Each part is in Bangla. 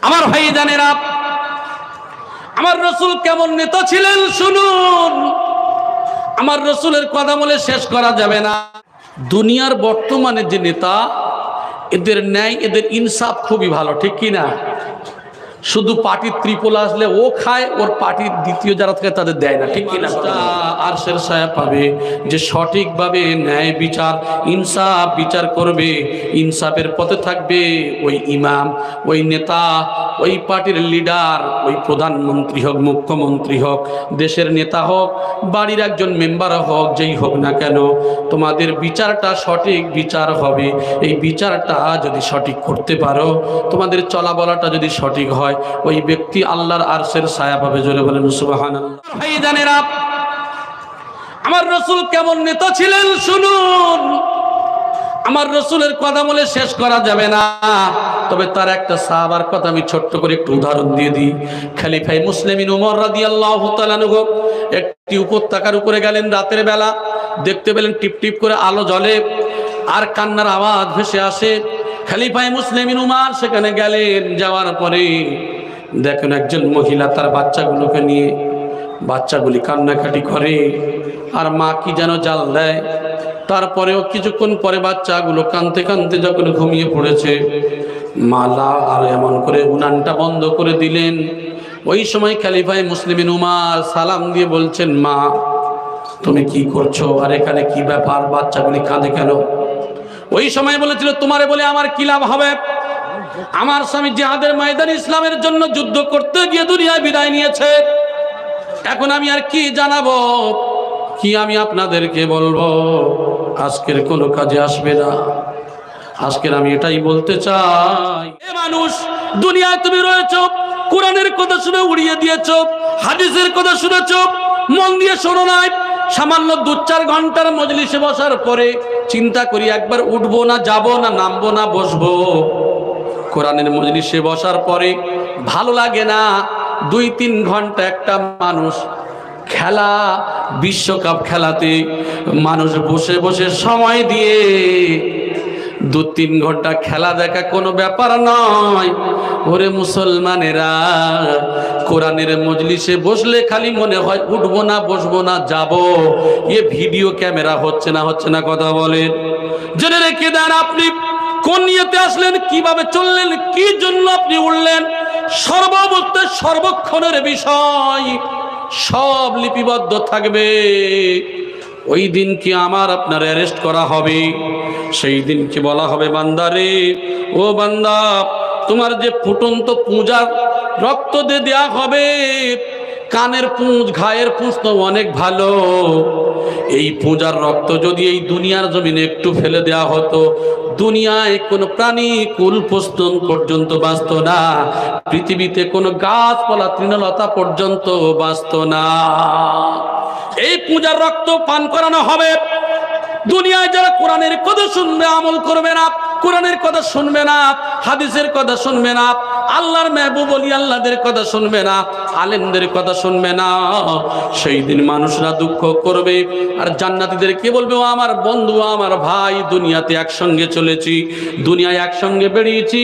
আমার ভাইজানেরা, আমার রাসূল কেমন নেতা ছিলেন শুনুন। আমার রাসূলের কথা বলে শেষ করা যাবে না। দুনিয়ার বর্তমানে যে নেতা, এদের ন্যায়, এদের ইনসাফ খুবই ভালো, ঠিক কি না? শুধু পার্টির ত্রিপল আসলে ও খায়, ওর পার্টির দ্বিতীয় যারা থাকে তাদের দেয় না, ঠিক কি না? আরশের ছায়া পাবে যে সঠিকভাবে ন্যায় বিচার, ইনসাফ বিচার করবে, ইনসাফের পথে থাকবে ওই ইমাম, ওই নেতা, ওই পার্টির লিডার, ওই প্রধানমন্ত্রী হোক, মুখ্যমন্ত্রী হোক, দেশের নেতা হোক, বাড়ির একজন মেম্বার হোক, যেই হোক না কেন, তোমাদের বিচারটা সঠিক বিচার হবে। এই বিচারটা যদি সঠিক করতে পারো, তোমাদের চলা বলাটা যদি সঠিক হয়, ওই ব্যক্তি আল্লাহর আরশের ছায়া পাবে। জোরে বলেন সুবহানাল্লাহ। ভাইজানেরা, আমার রাসূল কেমন নেতা ছিলেন শুনুন। আমার রাসূলের কথা বলে শেষ করা যাবে না, তবে তার একটা সাহাবার কথা আমি ছোট্ট করে একটু উদাহরণ দিয়ে দিই। খলিফায়ে মুসলিমিন ওমর রাদিয়াল্লাহু তাআলা আনহু একটি উপত্যকার উপরে গেলেন রাতের বেলা, দেখতে পেলেন টিপ টিপ করে আলো জ্বলে আর কান্নার আওয়াজ ভেসে আসে। খলিফায়ে মুসলিমিন ওমর সেখানে গেলেন, যাওয়ার পরে দেখেন একজন মহিলা তার বাচ্চাগুলোকে নিয়ে, বাচ্চাগুলি কান্নাকাটি করে আর মা কি যেন জাল দেয়। তারপরেও কিছুক্ষণ পরে বাচ্চাগুলো কাঁদতে কাঁদতে যখন ঘুমিয়ে পড়েছে, মালা আর এমন করে উনানটা বন্ধ করে দিলেন। ওই সময় খলিফায়ে মুসলিমিন ওমর সালাম দিয়ে বলছেন, মা তুমি কি করছো, আর এখানে কি ব্যাপার, বাচ্চাগুলি কাঁদে কেন? ওই সময় বলেছিল, তোমারে বলে আমার কি লাভ হবে? আমার স্বামী জিহাদের ময়দানে ইসলামের জন্য যুদ্ধ করতে গিয়ে দুনিয়ায় বিদায় নিয়েছে। এখন আমি আর কি জানাবো, কি আমি আপনাদেরকে বলবো? আজকের কোনো কাজে আসবে না। আজকের আমি এটাই বলতে চাই, এ মানুষ, দুনিয়ায় তুমি রয়েছো, কোরআনের কথা শুনে উড়িয়ে দিয়েছো, হাদিসের কথা শুনেছো, মন দিয়ে শোনো নাই। সামান্য 2-4 ঘন্টার মজলিসে বসার পরে চিন্তা করি একবার উঠবো না, যাবো না, নামবো না, বসবো। কোরআনের মজলিসে বসার পরে ভালো লাগে না। 2-3 ঘন্টা একটা মানুষ খেলা, বিশ্বকাপ খেলাতে মানুষ বসে বসে সময় দিয়ে 2-3 ঘন্টা খেলা দেখা কোনো ব্যাপার নয়। ওরে মুসলমানেরা, কোরআনের মজলিসে বসলে খালি মনে হয় উঠবো না, বসবো না, যাবো। এ ভিডিও ক্যামেরা হচ্ছে না, হচ্ছে না, কথা বলেন। জেনে রেখে দেন, আপনি কোন নিয়তে আসলেন, কিভাবে চললেন, কি জন্য আপনি উঠলেন, সর্বাবস্থায় সর্বক্ষণের বিষয় সব লিপিবদ্ধ থাকবে। ওই দিন কি আমার আপনার অ্যারেস্ট করা হবে, সেই দিন কি বলা হবে, বান্দারে, ও বান্দা, তোমার যে ফুটন্ত পূজার রক্ত দিয়ে দেয়া হবে, কানের পুঁজ, ঘায়ের পুঁজ তো অনেক ভালো, এই পূজার রক্ত যদি এই দুনিয়ার জমিনে একটু ফেলে দেয়া হতো, দুনিয়ায় কোনো প্রাণী কুল পর্যন্ত বাঁচত না, পৃথিবীতে কোনো গাছপালা তৃণলতা পর্যন্ত বাঁচত না। এই পূজার রক্ত পান করানো হবে। দুনিয়ায় যারা কোরআনের কথা শুনবে, আমল করবে না, কোরআনের কথা শুনবে না, হাদিসের কথা শুনবে না, আল্লাহর মেহবুব ওলি আল্লাহদের কথা শুনবে না, আলেমদের কথা শুনবে না, সেই দিন মানুষরা দুঃখ করবে। আর জান্নাতীদেরকে বলবে, ও আমার বন্ধু, আমার ভাই, দুনিয়াতে একসঙ্গে চলেছি, দুনিয়ায় একসঙ্গে বেরিয়েছি,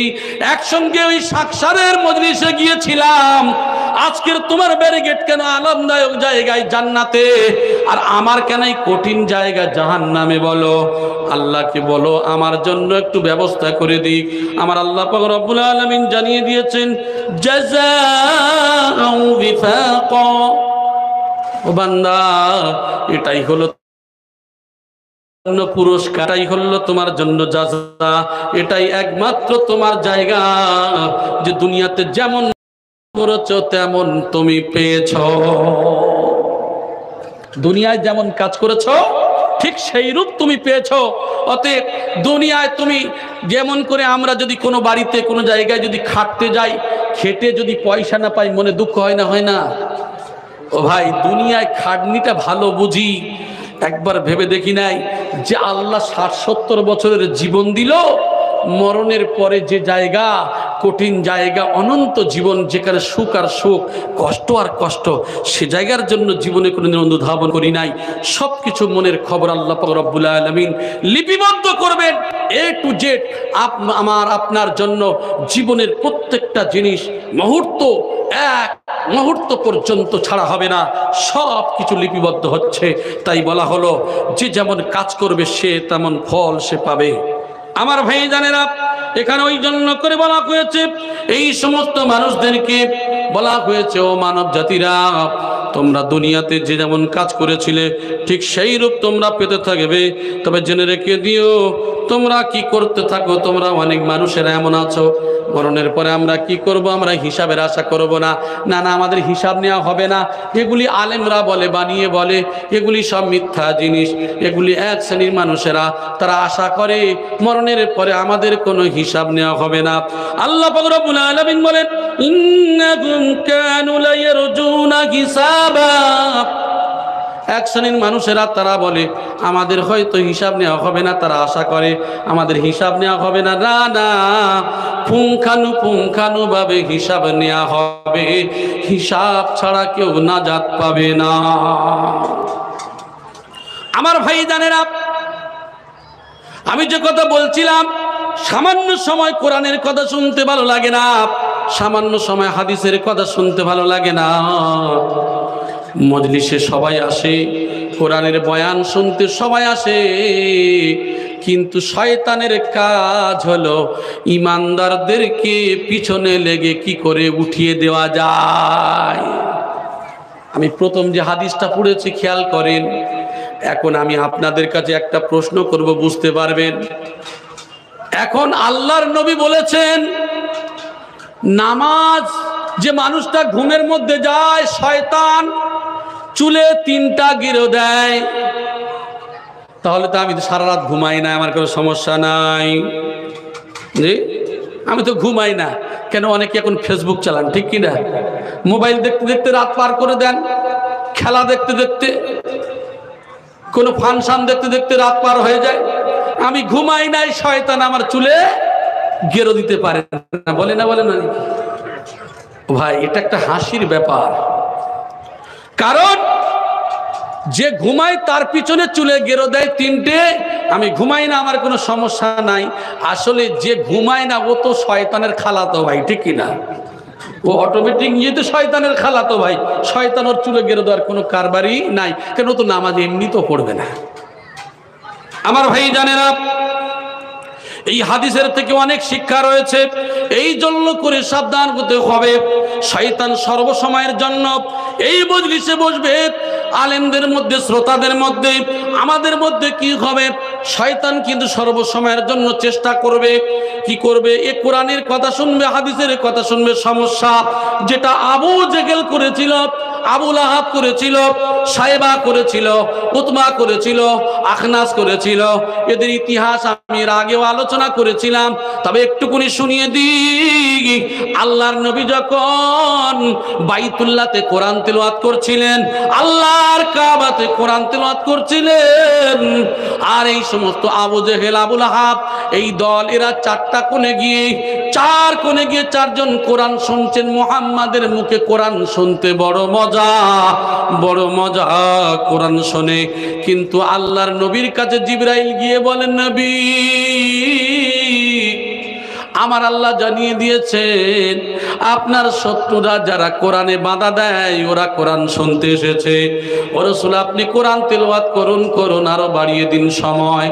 একসঙ্গে ওই সাকসারের মজলিসে গিয়েছিলাম, আজকের তোমার ব্যারিকেড কেন আরামদায়ক জায়গায় জান্নাতে, আর আমার কেন এই কঠিন জায়গা জাহান্নামে? বলো, আল্লাহকে বলো আমার জন্য একটু ব্যবস্থা করে দিক। আমার আল্লাহ পাক রব্বুল আলামিন জানিয়ে দিয়েছেন, জাযাউ বিফাকা। ও বান্দা, এটাই হলো পুরস্কার, এটাই হলো তোমার জন্য জাযা, এটাই একমাত্র তোমার জায়গা, যে দুনিয়াতে যেমন করেছো তেমন তুমি পেয়েছো। দুনিয়ায় যেমন কাজ করেছো ঠিক সেই রূপ তুমি পেয়েছো। অতএব দুনিয়ায় তুমি যেমন করে, আমরা যদি কোনো বাড়িতে কোনো জায়গায় যদি খাটতে যাই, খেটে যদি পয়সা না পাই মনে দুঃখ হয় না, হয় না? ও ভাই, দুনিয়ায় খাটনিটা ভালো বুঝি, একবার ভেবে দেখি নাই যে আল্লাহ 60-70 বছরের জীবন দিল, মরণের পরে যে জায়গা কঠিন জায়গা, অনন্ত জীবন, যেখানে সুখ আর সুখ, কষ্ট আর কষ্ট, সে জায়গার জন্য জীবনে কোনোদিন অনুধাবন করি নাই। সব কিছু মনের খবর আল্লাহ পাক রব্বুল আলামিন লিপিবদ্ধ করবেন A to Z। আমার আপনার জন্য জীবনের প্রত্যেকটা জিনিস মুহূর্ত, এক মুহূর্ত পর্যন্ত ছাড়া হবে না, সব কিছু লিপিবদ্ধ হচ্ছে। তাই বলা হলো যে যেমন কাজ করবে সে তেমন ফল সে পাবে। আমার ভাই জানেরা, এখানে ওই জন্য করে বলা হয়েছে, এই সমস্ত মানুষদেরকে বলা হয়েছে, ও মানব জাতিরা, তোমরা দুনিয়াতে যে যেমন কাজ করেছিলে ঠিক সেই রূপ তোমরা পেতে থাকবে। তবে জেনে রেখে দিও, তোমরা কি করতে থাকো, তোমরা অনেক মানুষেরা এমন আছো, মরণের পরে আমরা কি করব, আমরা হিসাবের আশা করব না, না না আমাদের হিসাব নেওয়া হবে না। এগুলি আলেমরা বলে, বানিয়ে বলে, এগুলি সব মিথ্যা জিনিস। এগুলি এক শ্রেণীর মানুষেরা, তারা আশা করে মরণের পরে আমাদের কোনো হিসাব নেওয়া হবে না। আল্লাহ পাক রব্বুল আলামিন বলেন, ইন্নাকুম কানু লা ইয়ারজুনা হিসাবা। এক শ্রেণীর মানুষেরা তারা বলে আমাদের হয়তো হিসাব নেওয়া হবে না, তারা আশা করে আমাদের হিসাব নেওয়া হবে না। না না, পুঙ্খানুপুঙ্খানুভাবে হিসাব নেওয়া হবে, হিসাব ছাড়া কেউ নাজাত পাবে না। আমার ভাই জানেরা, আমি যে কথা বলছিলাম, সামান্য সময় কোরআনের কথা শুনতে ভালো লাগে না, সামান্য সময় হাদিসের কথা শুনতে ভালো লাগে না। মজলিসে সবাই আসে, কোরআনের বয়ান শুনতে সবাই আসে, কিন্তু শয়তানের কাজ হলো ইমানদারদেরকে পিছনে লেগে কি করে উঠিয়ে দেওয়া যায়। আমি প্রথম যে হাদিসটা পড়েছি খেয়াল করেন। এখন আমি আপনাদের কাছে একটা প্রশ্ন করব, বুঝতে পারবেন। এখন আল্লাহর নবী বলেছেন, নামাজ যে মানুষটা ঘুমের মধ্যে যায়, শয়তান চুলে 3টা গিরো দেয়, তাহলে তো আমি তো সারা রাত ঘুমাই না, আমার কোনো সমস্যা নাই। জি, আমি তো ঘুমাই না কেন? অনেকে এখন ফেসবুক চালান, ঠিক কিনা? মোবাইল দেখতে দেখতে রাত পার করে দেন, খেলা দেখতে দেখতে, কোনো ফাংশন দেখতে দেখতে রাত পার হয়ে যায়। আমি ঘুমাই নাই, শয়তান আমার চুলে গেরো দিতে পারে না, বলে না, বলে না ভাই, এটা একটা হাসির ব্যাপার। কারণ যে ঘুমায় তার পিছনে চুলে গেরো দেয় 3টে, আমি ঘুমাই না, আমার কোনো সমস্যা নাই। আসলে যে ঘুমায় না ও তো শয়তানের খালাতো ভাই, ঠিক কিনা? ও অটোমেটিক ইয়েতে শয়তানের খালাতো ভাই, শয়তান ওর চুলে গেরো দেওয়ার কোনো কারবারই নাই, কেন? তো নামাজ এমনি তো পড়বে না। আমার ভাই জানেরা, এই হাদিসের থেকে অনেক শিক্ষা রয়েছে। এই জন্য করে সাবধান হতে হবে। শয়তান সর্বসময়ের জন্য এই মজলিসে বসবে, আলেমদের মধ্যে, শ্রোতাদের মধ্যে, আমাদের মধ্যে কি হবে? শয়তান কিন্তু সর্বসময়ের জন্য চেষ্টা করবে, কি করবে? এ কোরআনের কথা শুনবে, হাদিসের কথা শুনবে। সমস্যা যেটা আবু জেহেল করেছিল, আবু লাহাব করেছিল, সাইবা করেছিল, উতবা করেছিল, আখনাস করেছিল, এদের ইতিহাস আমি এর আগেও আলোচনা করেছিলাম। তবে একটুকুনি শুনিয়ে দিই, আল্লাহর নবী যখন বাইতুল্লাহতে কোরআন তেলাওয়াত করছিলেন, আল্লাহর কাবাতে কোরআন তেলাওয়াত করছিলেন, আর এই সমস্ত আবু জেহেল, আবু লাহাব, এই দল, এরা 4টা কোণে গিয়ে, 4 কোণে গিয়ে 4জন কোরআন শুনছেন। মুহাম্মাদের মুখে কোরআন শুনতে বড় মজা, বড় মজা কোরআন শোনে। কিন্তু আল্লাহর নবীর কাছে জিবরাইল গিয়ে বলেন, নবী, আমার আল্লাহ জানিয়ে দিয়েছেন আপনার শত্রুরা যারা কোরআনে বাধা দেয়, ওরা কোরআন শুনতে এসেছে। ও রাসূল, আপনি কোরআন তেলাওয়াত করুন, করুন, আরো বাড়িয়ে দিন সময়।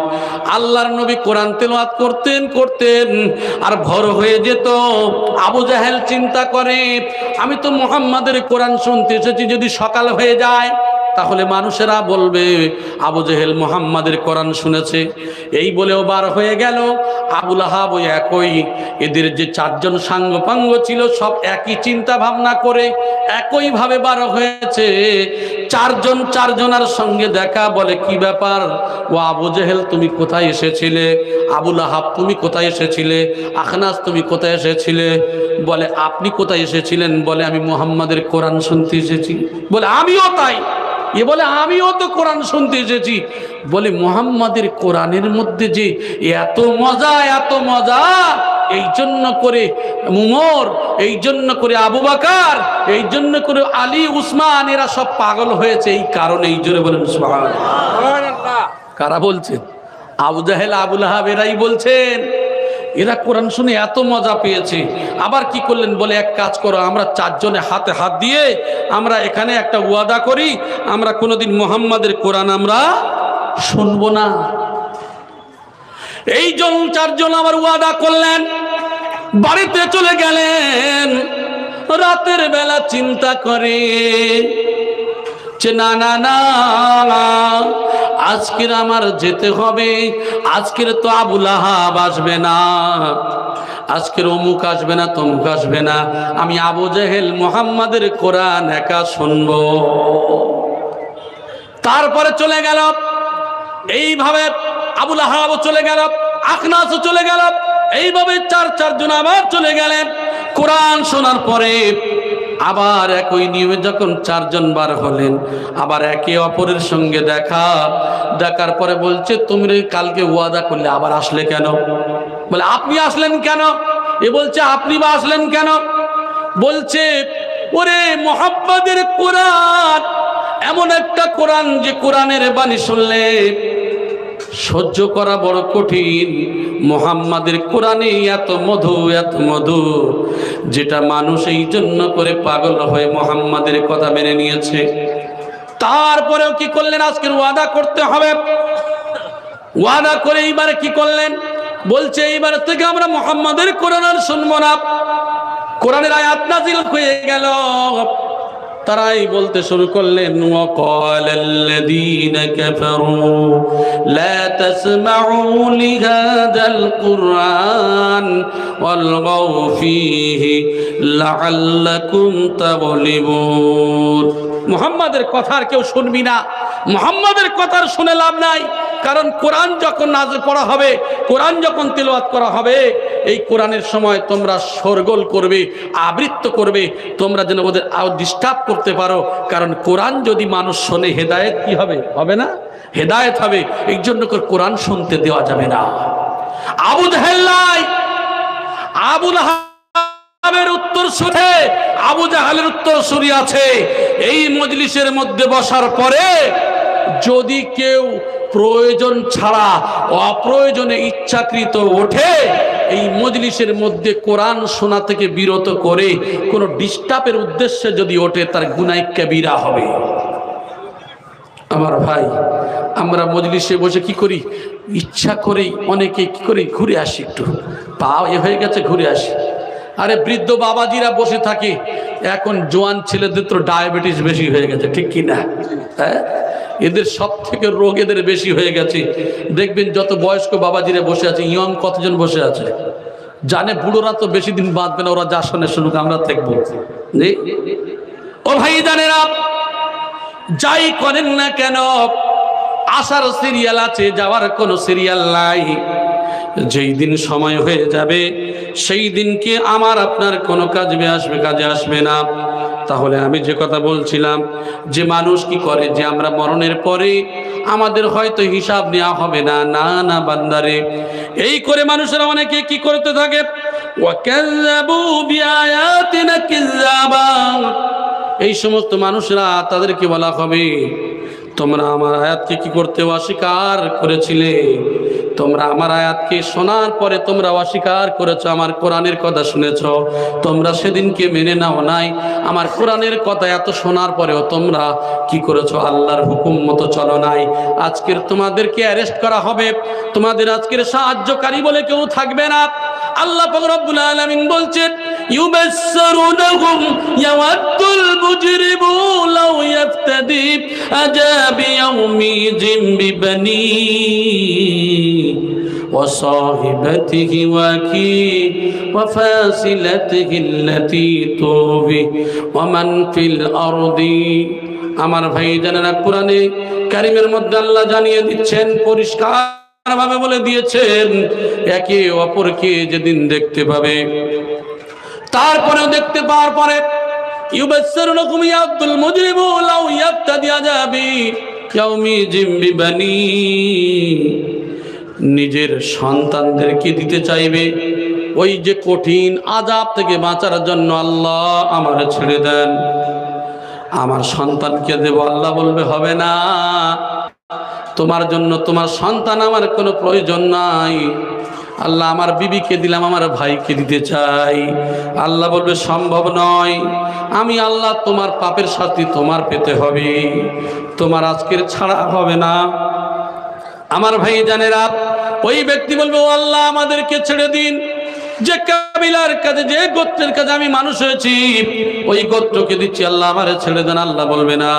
আল্লাহর নবী কোরআন তেলাওয়াত করতেন আর ভোর হয়ে যেত। আবু জাহেল চিন্তা করে, আমি তো মুহাম্মাদের কোরআন শুনতে এসেছি, যদি সকাল হয়ে যায় তাহলে মানুষেরা বলবে আবু জেহেল মুহাম্মাদের কোরআন শুনেছে। এই বলেও বার হয়ে গেল। আবু লাহাব ওই একই, এদের যে 4জন সাঙ্গপাঙ্গ ছিল সব একই চিন্তা ভাবনা করে একইভাবে বার হয়েছে। 4জনার সঙ্গে দেখা, বলে কি ব্যাপার? ও আবু জেহেল, তুমি কোথায় এসেছিলে? আবু লাহাব, তুমি কোথায় এসেছিলে? আখনাস, তুমি কোথায় এসেছিলে? বলে আপনি কোথায় এসেছিলেন? বলে আমি মুহাম্মাদের কোরআন শুনতে এসেছি। বলে আমিও তাই। এ বলে আমিও তো কোরআন শুনতে এসেছি। বলে মুহাম্মাদের কোরআনের মধ্যে যে এত মজা, এত মজা, এই জন্য করে উমর, এই জন্য করে আবু বকর, এই জন্য করে আলী, উসমান, এরা সব পাগল হয়েছে এই কারণে। এই জোরে বলেন সুবহানাল্লাহ। কারা বলছেন? আবু জাহেল, আবু লাহাব এরাই বলছেন। এরা কোরআন শুনে এত মজা পেয়েছে। আবার কি করলেন? বলে এক কাজ করো, আমরা চারজনে হাতে হাত দিয়ে আমরা এখানে একটা ওয়াদা করি, আমরা কোনোদিন মুহাম্মাদের কোরআন আমরা শুনবো না। এই চারজন আবার ওয়াদা করলেন, বাড়িতে চলে গেলেন। রাতের বেলা চিন্তা করে যে না না না, আজকের আমার যেতে হবে। আজকের তো আবু লাহাব আসবে না, আজকের অমুক আসবে না, তমুক আসবে না, আমি আবু জেহেল মুহাম্মাদের কোরআন একা শুনবো। তারপরে চলে গেল এইভাবে, আবু লাহাবও চলে গেল, আখনাসও চলে গেল, এইভাবে চারজন আবার চলে গেলেন। কোরআন শোনার পরে আবার একই নিয়মে যখন চারজন বার হলেন, আবার একে অপরের সঙ্গে দেখার পরে বলছে, তুমি কালকে ওয়াদা করলে আবার আসলে কেন? বলে আপনি আসলেন কেন? এ বলছে আপনি বা আসলেন কেন? বলছে ওরে মুহাম্মাদের কোরআন এমন একটা কোরআন, যে কোরআনের বাণী শুনলে সহ্য করা বড় কঠিন। মুহাম্মাদের কোরআনে এত মধু, এত মধু, যেটা মানুষ এই জন্য করে পাগল হয়ে মুহাম্মাদের কথা মেনে নিয়েছে। তারপরেও কি করলেন? আজকের ওয়াদা করতে হবে। ওয়াদা করে এইবারে কি করলেন? বলছে এইবার থেকে আমরা মুহাম্মাদের কোরআন আর শুনবো না। কোরআনের আয়াত নাযিল হয়ে গেল। তারাই বলতে শুরু করলেন, ওয়াকালাল্লাযীনা কাফারু লা তাসমাউ লিহাযাল কুরআন ওয়ালগাউ ফীহি লাআল্লাকুম তাগলিবুন। মুহাম্মাদের কথা আর কেউ শুনবি না, মুহাম্মাদের কথা শুনে লাভ নাই। কারণ কোরআন যখন নাযিল করা হবে, কোরআন যখন তিলাওয়াত করা হবে, এই কোরআনের সময় তোমরা শোরগোল করবে, আবৃত্ত করবে, তোমরা যেন ওদের ডিস্টার্ব করতে পারো। কারণ কোরআন যদি মানুষ শোনে, হেদায়েত কি হবে? হবে না, হেদায়েত হবে। এই জন্য কোরআন শুনতে দেওয়া যাবে না। আবু জাহেল নাই, আবু লাহাবের উত্তর শুনে আবু জাহেলের উত্তর শুনি আছে। এই মজলিসের মধ্যে বসার পরে যদি কেউ প্রয়োজন ছাড়া অপ্রয়োজনে ইচ্ছাকৃত ওঠে, এই মজলিসের মধ্যে কোরআন শোনা থেকে বিরত করে কোনো ডিস্টার্বের উদ্দেশ্যে যদি ওঠে, তার গুনাহ কবিরা হবে। আমার ভাই, আমরা মজলিসে বসে কি করি? ইচ্ছা করেই অনেকে কি করি, ঘুরে আসি, একটু পা এ হয়ে গেছে, ঘুরে আসি। আরে বৃদ্ধ বাবাজিরা বসে থাকে, এখন জোয়ান ছেলেদের তো ডায়াবেটিস বেশি হয়ে গেছে, ঠিক কি না? হ্যাঁ, এদের সব থেকে রোগ এদের বেশি হয়ে গেছে। দেখবেন যত বয়স্ক বাবাজিরা বসে আছে, ইয়ং কতজন বসে আছে, জানে বুড়োরা তো বেশি দিন বাঁচবে না, ওরা যা শোনে শুনুক, আমরা থাকবো। ও ভাই জানেরা, যাই করেন না কেন, আসার সিরিয়াল আছে, যাওয়ার কোনো সিরিয়াল নাই। যেই দিন সময় হয়ে যাবে, সেই দিনকে আমার আপনার কোনো কাজে আসবে না। তাহলে আমি যে কথা বলছিলাম, যে মানুষ কি করে, যে আমরা মরণের পরে আমাদের হয়তো হিসাব নেওয়া হবে না, না না বান্দারে, এই করে মানুষেরা অনেকে কি করতে থাকে, ওয়াকাযাবু বিআয়াতিনা কিযাবা। এই সমস্ত মানুষরা, তাদেরকে বলা হবে, তোমরা আমার আয়াতকে কি করতে অস্বীকার করেছিলে, তোমরা আমার আয়াতকে শোনার পরে তোমরা অস্বীকার করেছো, আমার কোরআনের কথা শুনেছো, তোমরা সেদিনকে মেনে নাও নাই। আমার কোরআনের কথা এত শোনার পরেও তোমরা কি করেছো? আল্লাহর হুকুম মতো চলো নাই। আজকের তোমাদেরকে অ্যারেস্ট করা হবে, তোমাদের আজকের সাহায্যকারী বলে কেউ থাকবে না। আল্লাহ পাক রব্বুল আলামিন বলছেন, ইউবাশশিরুনহুম ইয়াওয়াদ্দুল মুজরিমু লাউ ইয়াফতাদি আযাবি ইয়াউমিযিন বিবানি وصاحبته وأخيه وفاصلته التي تؤويه ومن في الأرض। আমার ভাই জানেনা, কোরআনে কারীমের মধ্যে আল্লাহ জানিয়ে দিচ্ছেন, পরিষ্কার ভাবে বলে দিয়েছেন, একে অপরকে যেদিন দেখতে পাবে, তারপরেও দেখতে পাওয়ার পরে ইউবাসসিরুকুম ইয়াবদুল মুজরিমু লাউ ইয়াফতাদি আযাবি ইয়াউমি জিমবি বানি, নিজের সন্তানদেরকে দিতে চাইবে ওই যে কঠিন আযাব থেকে বাঁচার জন্য, আল্লাহ আমারে ছেড়ে দেন, আমার সন্তানকে দেব। আল্লাহ বলবে হবে না, তোমার জন্য তোমার সন্তান আমার কোনো প্রয়োজন নাই। আল্লাহ আমার বিবিকে দিলাম, আমার ভাইকে দিতে চাই। আল্লাহ বলবে সম্ভব নয়, আমি আল্লাহ তোমার পাপের শাস্তি তোমার পেতে হবে, তোমার আজকের ছাড়া হবে না। আমার ভাই জানেরা, ওই ব্যক্তি বলবে ও আল্লাহ আমাদেরকে ছেড়ে দিন, যে কাবিলার কাছে, যে গোত্রের কাছে আমি মানুষ হয়েছি ওই গোত্রকে দিচ্ছি, আল্লাহ আমারে ছেড়ে দেন। আল্লাহ বলবে না,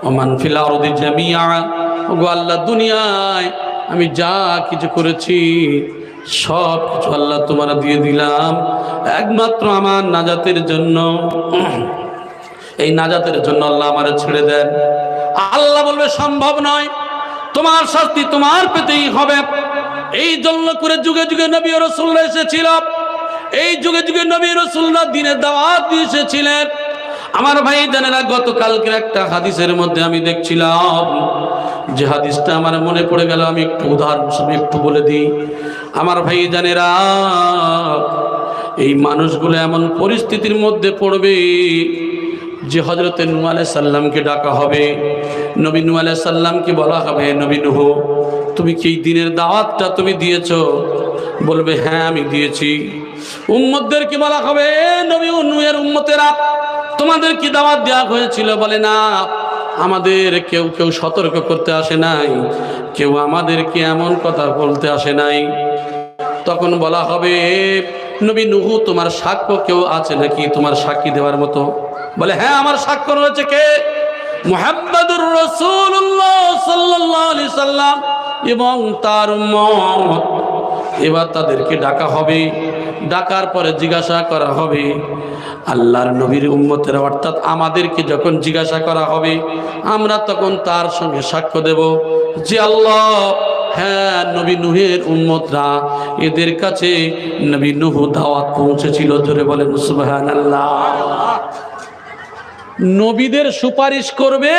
ওমান ফিল আরদি জামিআ, ওগো আল্লাহ দুনিয়ায় আমি যা কিছু করেছি সব কিছু আল্লাহ তোমারা দিয়ে দিলাম, একমাত্র আমার নাজাতের জন্য, এই নাজাতের জন্য আল্লাহ আমারে ছেড়ে দেন। আল্লাহ বলবে সম্ভব নয়, তোমার শাস্তি তোমার পেতেই হবে। এই জন্য করে যুগে যুগে নবী ও রাসূলরা এসেছিল, এই যুগে যুগে নবী রাসূলরা দ্বীনের দাওয়াত দিয়ে এসেছিলেন। আমার ভাই জানেরা, গতকালকের একটা হাদিসের মধ্যে আমি দেখছিলাম, যে হাদিসটা আমার মনে পড়ে গেল, আমি একটু উদাহরণ হিসেবে একটু বলে দিই। আমার ভাই জানেরা, এই মানুষগুলো এমন পরিস্থিতির মধ্যে পড়বে যে হযরত নূহ আলাইহিস সালামকে ডাকা হবে, নবী নূহ আলাইহিস সালামকে বলা হবে, নবী নূহ তুমি কি দিনের দাওয়াতটা তুমি দিয়েছো? বলবে হ্যাঁ আমি দিয়েছি। উম্মতদেরকে বলা হবে, নবী নূহের উম্মতেরা তোমাদের কি দাওয়াত দেওয়া হয়েছিল? বলে না, আমাদের কেউ কেউ সতর্ক করতে আসে নাই, কেউ আমাদেরকে এমন কথা বলতে আসে নাই। তখন বলা হবে, নবী নূহ তোমার সাক্ষ্য কেউ আছে নাকি তোমার সাক্ষী দেওয়ার মতো? বলে হ্যাঁ আমার সাক্ষ্য রয়েছে। কে? মুহাম্মাদুর রাসূলুল্লাহ সাল্লাল্লাহু আলাইহি সাল্লাম এবং তার উম্মত। এবার তাদেরকে ডাকা হবে, ডাকার পরে জিজ্ঞাসা করা হবে, আল্লাহর নবীর উম্মতেরা অর্থাৎ আমাদেরকে যখন জিজ্ঞাসা করা হবে, আমরা তখন তার সঙ্গে সাক্ষ্য দেব যে আল্লাহ হ্যাঁ নবী নূহের উম্মতরা, এদের কাছে নবী নূহ দাওয়াত পৌঁছেছিল। জোরে বলেন সুবহানাল্লাহ। নবীদের সুপারিশ করবে,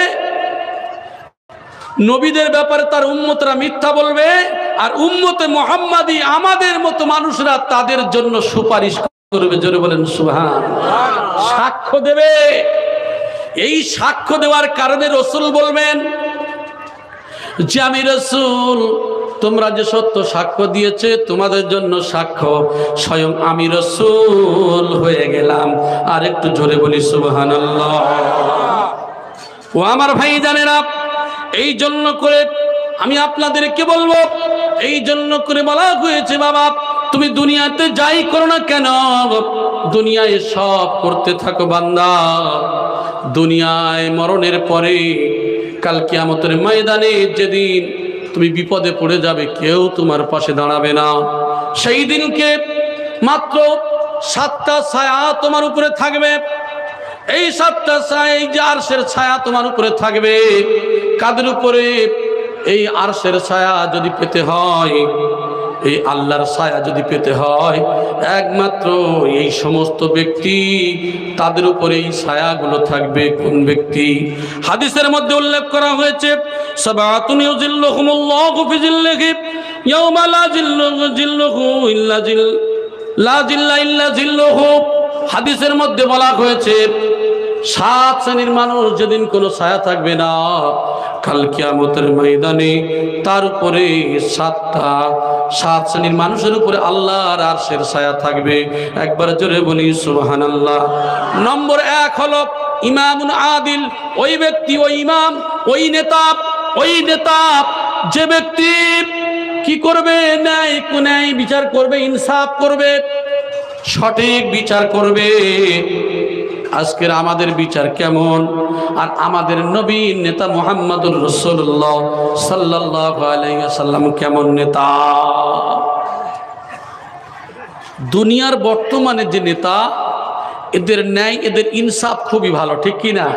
নবীদের ব্যাপারে তার উম্মতরা মিথ্যা বলবে, আর উম্মতে মুহাম্মাদি আমাদের মতো মানুষরা তাদের জন্য সুপারিশ করবে। জোরে বলেন সুবহানাল্লাহ। সাক্ষ্য দেবে। এই সাক্ষ্য দেওয়ার কারণে রাসূল বলবেন যে আমি রাসূল, তোমরা যে সত্য সাক্ষ্য দিয়েছে তোমাদের জন্য সাক্ষ্য স্বয়ং আমি রাসূল হয়ে গেলাম। আর একটু জোরে বলি সুবহানাল্লাহ। ও আমার ভাই জানেরা, এই জন্য করে আমি আপনাদেরকে বলবো, এই জন্য করে বলা হয়েছে বাবা তুমি দুনিয়াতে যাই করো না কেন, দুনিয়ায় সব করতে থাকো বান্দা, দুনিয়ায় মরণের পরে কাল কিয়ামতের ময়দানে যেদিন তুমি বিপদে পড়ে যাবে কেউ তোমার পাশে দাঁড়াবে না। সেই দিনকে মাত্র 7টা ছায়া তোমার উপরে থাকবে। এই 7টা ছায়া, এই যে আরশের ছায়া তোমার উপরে থাকবে। কাদের উপরে? এই আরশের ছায়া যদি পেতে হয়, এই আল্লাহর ছায়া যদি পেতে হয়, একমাত্র এই সমস্ত ব্যক্তি তাদের উপরে এই ছায়াগুলো থাকবে। কোন ব্যক্তি? হাদিসের মধ্যে উল্লেখ করা হয়েছে, সাবাতুন ইউজিল্লুহুমুল্লাহু ফি জিল্লিহি ইয়াওমা লা জিল্লুহু ইল্লা জিল্লুহু। হাদিসের মধ্যে বলা হয়েছে 7 শ্রেণীর মানুষ যেদিন কোনো ছায়া থাকবে না কাল কিয়ামতের ময়দানে, তার উপরে 7 শ্রেণীর মানুষের উপরে আল্লাহর আরশের ছায়া থাকবে। একবার জোরে বলি সুবহানাল্লাহ। নম্বর 1 হলো ইমামুন আদিল। ওই ব্যক্তি, ওই ইমাম, ওই নেতা যে ব্যক্তি কি করবে? ন্যায় বিচার করবে, ইনসাফ করবে, সঠিক বিচার করবে। আজকের আমাদের বিচার কেমন? আর আমাদের নবী নেতা মুহাম্মদুর রাসূলুল্লাহ সাল্লাল্লাহু আলাইহি ওয়াসাল্লাম কেমন নেতা? দুনিয়ার বর্তমানে যে নেতা, এদের ন্যায়, এদের ইনসাফ খুবই ভালো, ঠিক কি না?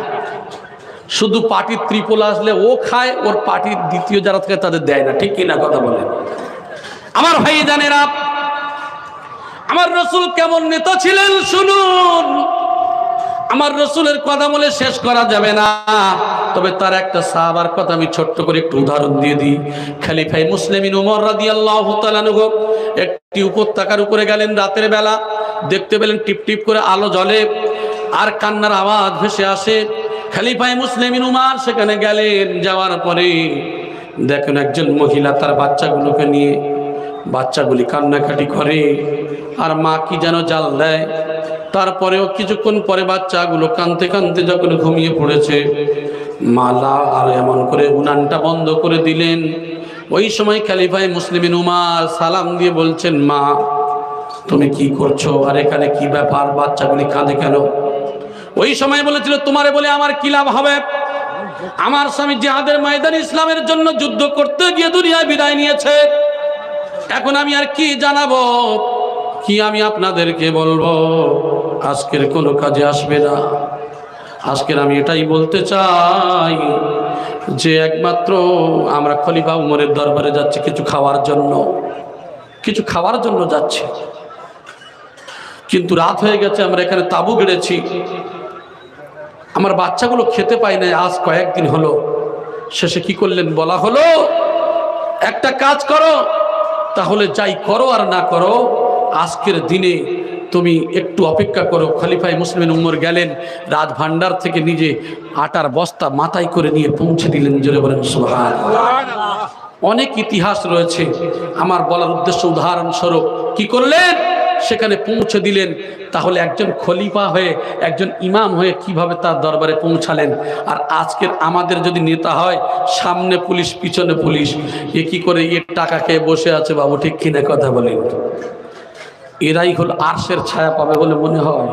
শুধু পার্টির ত্রিপল আসলে ও খায়, ওর পার্টির দ্বিতীয় যারা থাকে তাদের দেয় না, ঠিক কি না? কথা বলে। আমার ভাই জানেরা, আমার রাসূল কেমন নেতা ছিলেন শুনুন। আমার রসুলের কথা বলে শেষ করা যাবে না, তবে তার একটা সাহাবার কথা আমি ছোট্ট করে একটু উদাহরণ দিয়ে দিই। খলিফায়ে মুসলিমিন ওমর রাদিয়াল্লাহু তাআলা আনহু একটি উপত্যকার উপরে গেলেন রাতের বেলা, দেখতে পেলেন টিপ টিপ করে আলো জ্বলে আর কান্নার আওয়াজ ভেসে আসে। খলিফায়ে মুসলিমিন ওমর সেখানে গেলেন, যাওয়ার পরে দেখেন একজন মহিলা তার বাচ্চাগুলোকে নিয়ে, বাচ্চাগুলি কান্নাকাটি করে আর মা কি যেন জাল দেয়। তারপরেও কিছুক্ষণ পরে বাচ্চাগুলো কাঁদতে কাঁদতে যখন ঘুমিয়ে পড়েছে, মালা আর এমন করে উনানটা বন্ধ করে দিলেন। ওই সময় খলিফায়ে মুসলিমিন উমর সালাম দিয়ে বলছেন, মা তুমি কি করছো, আর এখানে কি ব্যাপার, বাচ্চাগুলি কাঁদে কেন? ওই সময় বলেছিল, তোমারে বলে আমার কি লাভ হবে? আমার স্বামী জিহাদের ময়দানে ইসলামের জন্য যুদ্ধ করতে গিয়ে দুনিয়ায় বিদায় নিয়েছে, এখন আমি আর কি জানাবো, কি আমি আপনাদেরকে বলবো? আজকের কোনো কাজে আসবে না। আজকের আমি এটাই বলতে চাই যে একমাত্র আমরা খলিফা উমরের দরবারে যাচ্ছি কিছু খাওয়ার জন্য যাচ্ছি, কিন্তু রাত হয়ে গেছে, আমরা এখানে তাঁবু গেড়েছি, আমার বাচ্চাগুলো খেতে পায় না আজ কয়েকদিন হলো। শেষে কি করলেন, বলা হলো একটা কাজ করো, তাহলে যাই করো আর না করো আজকের দিনে তুমি একটু অপেক্ষা করো। খলিফায়ে মুসলিমিন উমর গেলেন, রাত ভান্ডার থেকে নিজে আটার বস্তা মাথায় করে নিয়ে পৌঁছে দিলেন। জোরে বলেন সুবহানাল্লাহ। অনেক ইতিহাস রয়েছে, আমার বলার উদ্দেশ্য উদাহরণস্বরূপ কি করলেন, সেখানে পৌঁছে দিলেন। তাহলে একজন খলিফা হয়ে, একজন ইমাম হয়ে কিভাবে তার দরবারে পৌঁছালেন। আর আজকের আমাদের যদি নেতা হয়, সামনে পুলিশ পিছনে পুলিশ, এ কি করে এর টাকা খেয়ে বসে আছে বাবু, ঠিক কিনা কথা বলেন? এরাই হল আরশের ছায়া পাবে বলে মনে হয়।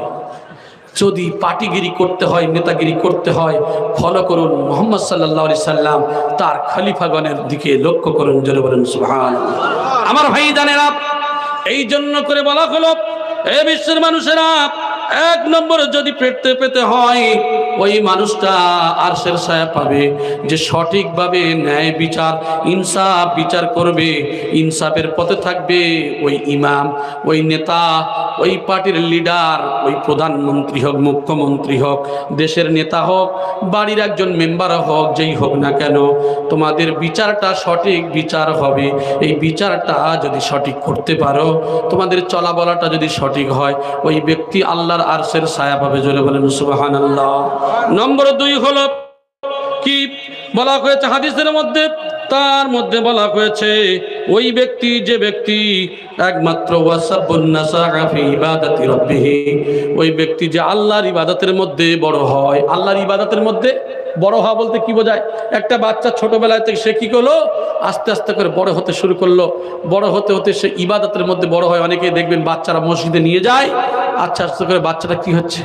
যদি পার্টিগিরি করতে হয়, নেতাগিরি করতে হয়, ফলো করুন মুহাম্মদ সাল্লাল্লাহু আলাইহি সাল্লাম, তার খলিফাগণের দিকে লক্ষ্য করুন। জোরে বলেন সুবহানাল্লাহ। আমার ভাই জানেরা, এই জন্য করে বলা হলো, এ বিশ্বের মানুষেরা, এক নম্বর যদি পেতে হয়, ওই মানুষটা আরশের ছায়া পাবে যে সঠিকভাবে ন্যায় বিচার, ইনসাফ বিচার করবে, ইনসাফের পথে থাকবে। ওই ইমাম, ওই নেতা, ওই পার্টির লিডার, ওই প্রধানমন্ত্রী হোক, মুখ্যমন্ত্রী হোক, দেশের নেতা হোক, বাড়ির একজন মেম্বার হোক, যেই হোক না কেন, তোমাদের বিচারটা সঠিক বিচার হবে। এই বিচারটা যদি সঠিক করতে পারো, তোমাদের চলা বলাটা যদি সঠিক হয়, ওই ব্যক্তি আল্লাহর আরশের ছায়া পাবে। জোরে বলেন সুবহানাল্লাহ। নম্বর 2 হলো কি বলা হয়েছে হাদিসের মধ্যে, তার মধ্যে বলা হয়েছে ওই ব্যক্তি, যে ব্যক্তি একমাত্র ওয়াসাবুন নাসাআ ফি ইবাদাতি রাব্বিহি, ওই ব্যক্তি যে আল্লাহর ইবাদতের মধ্যে বড় হয়। আল্লাহর ইবাদতের মধ্যে বড় হওয়া বলতে কি বোঝায়? একটা বাচ্চা ছোটবেলায় থেকে সে কি করলো, আস্তে আস্তে করে বড় হতে শুরু করলো, বড় হতে হতে সে ইবাদতের মধ্যে বড় হয়। অনেকেই দেখবেন বাচ্চারা মসজিদে নিয়ে যায়, আস্তে আস্তে করে বাচ্চাটা কি হচ্ছে,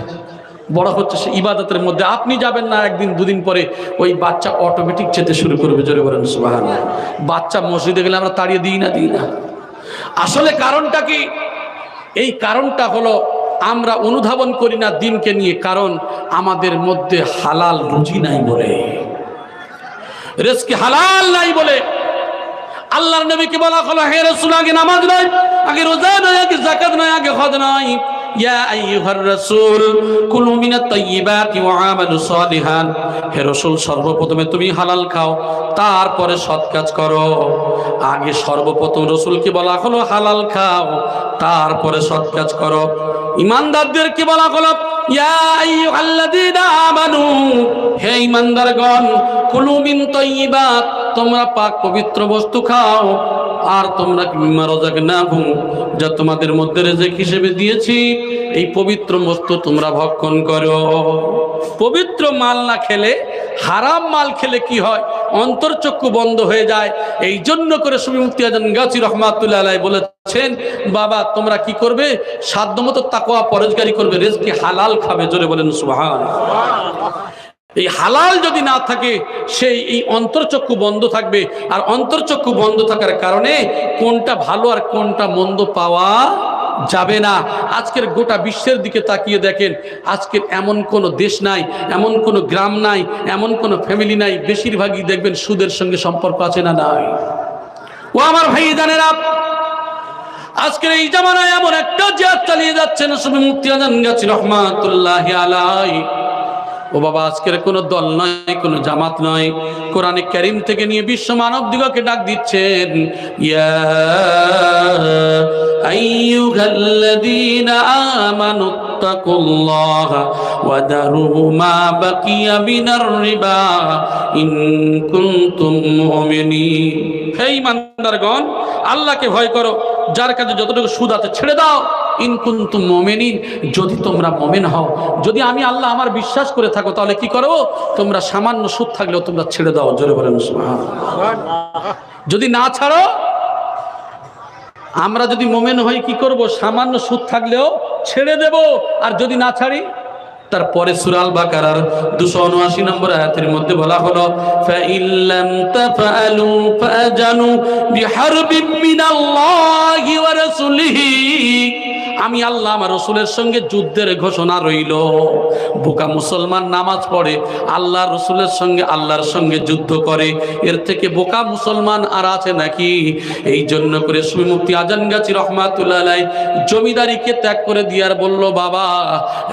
বড় হচ্ছে, সে ইবাদতের মধ্যে। আপনি যাবেন না, একদিন দুদিন পরে ওই বাচ্চা অটোমেটিক যেতে শুরু করবে। জোরে বলেন সুবহানাল্লাহ। বাচ্চা মসজিদে গেলে আমরা তাড়িয়ে দিই না। আসলে কারণটা কি? এই কারণটা হলো আমরা অনুধাবন করি না দিনকে নিয়ে। কারণ আমাদের মধ্যে হালাল রুজি নাই বলে, রিজকে হালাল নাই বলে। আল্লাহর নবীকে বলা হলো, হে রাসূল, আগে নামাজ নাই, আগে রোজা নাই, আগে যাকাত নাই, আগে হজ নাই। ইয়া আইয়ুহার রাসূল কুলু মিনাত তাইয়্যিবাতি ওয়া আমালু সালিহান। হে রাসূল, সর্বপ্রথমে তুমি হালাল খাও, তারপরে সৎ কাজ করো। আগে সর্বপ্রথম রাসূলকে বলা হলো হালাল খাও, তারপরে সৎ কাজ করো। ঈমানদারদেরকে বলা হলো, ইয়া আইয়ুহাল্লাযীনা আমানু, হে ঈমানদারগণ, কুলু মিন তাইয়্যিবাত, তোমরা পাক পবিত্র বস্তু খাও। আর তোমরা মিম্মা রাযাকনাকুম, যা তোমাদের মধ্যে রিজিক হিসেবে দিয়েছি, এই পবিত্র বস্তু তোমরা ভক্ষণ করো। পবিত্র মাল না খেলে, হারাম মাল খেলে কি হয়? অন্তর্চক্ষু বন্ধ হয়ে যায়। এই জন্য করে সুফি মুফতি আজম গাছি রহমাতুল্লাহ আলাইহি বলেছেন, বাবা তোমরা কি করবে? সাধ্যমতো তাকওয়া পরহেজগারি করবে, রিজকি হালাল খাবে। জোরে বলেন সুবহানাল্লাহ। এই হালাল যদি না থাকে, সেই এই অন্তর্চক্ষু বন্ধ থাকবে। আর অন্তর্চক্ষু বন্ধ থাকার কারণে কোনটা ভালো আর কোনটা মন্দ পাওয়া যাবে না। আজকের গোটা বিশ্বের দিকে তাকিয়ে দেখেন, আজকের এমন কোনো দেশ নাই, এমন কোনো গ্রাম নাই, এমন কোনো ফ্যামিলি নাই, বেশিরভাগই দেখবেন সুদের সঙ্গে সম্পর্ক আছে না নাই? ও আমার ভাই জানেরা, আজকের এই জামানায় এমন একটা জিহাদ চালিয়ে যাচ্ছেন সুফি মুফতি আজান গাছী রহমাতুল্লাহি আলাইহি। ও বাবা, আজকের কোনো দল নয়, কোনো জামাত নয়, কোরআনে কারীম থেকে নিয়ে বিশ্ব মানব দিগকে ডাক দিচ্ছেন, ইয়া আইয়ুহাল্লাযীনা আমানুত্তাকুল্লাহা ওয়া দারু মা বাকিয়া মিনার রিবা ইন কুনতুম মুমিনিন। হে ঈমানদারগণ, আল্লাহকে ভয় করো, যার কাছে যতটুকু সুদ আছে ছেড়ে দাও। ইন কুনতুম মুমিনিন, যদি তোমরা মুমিন হও, যদি আমি আল্লাহ আমার বিশ্বাস করে থাকো, তাহলে কি করো? তোমরা সামান্য সুদ থাকলেও তোমরা ছেড়ে দাও। জোরে বলেন সুবহানাল্লাহ। যদি না ছাড়ো, আমরা যদি মুমিন হই কি করব? সামান্য সুদ থাকলেও ছেড়ে দেব। আর যদি না ছাড়ি, তারপরে সূরা আল বাকারার 279 নম্বর আয়াতের মধ্যে বলা হলো, ফাইল্লাম তাফআলু ফাজানু বিহারবিন মিনাল্লাহি ওয়া রাসূলিহি। আমি আল্লাহ আমার রাসূলের সঙ্গে যুদ্ধের ঘোষণা রইল। বোকা মুসলমান নামাজ পড়ে, আল্লাহ রাসূলের সঙ্গে আল্লাহর সঙ্গে যুদ্ধ করে, এর থেকে বোকা মুসলমান আর আছে নাকি? এই জন্য করে সুফি মুফতি আজান গাছী রহমাতুল্লাহ আলাইহি জমিদারিকে ত্যাগ করে দিয়ার বলল, বাবা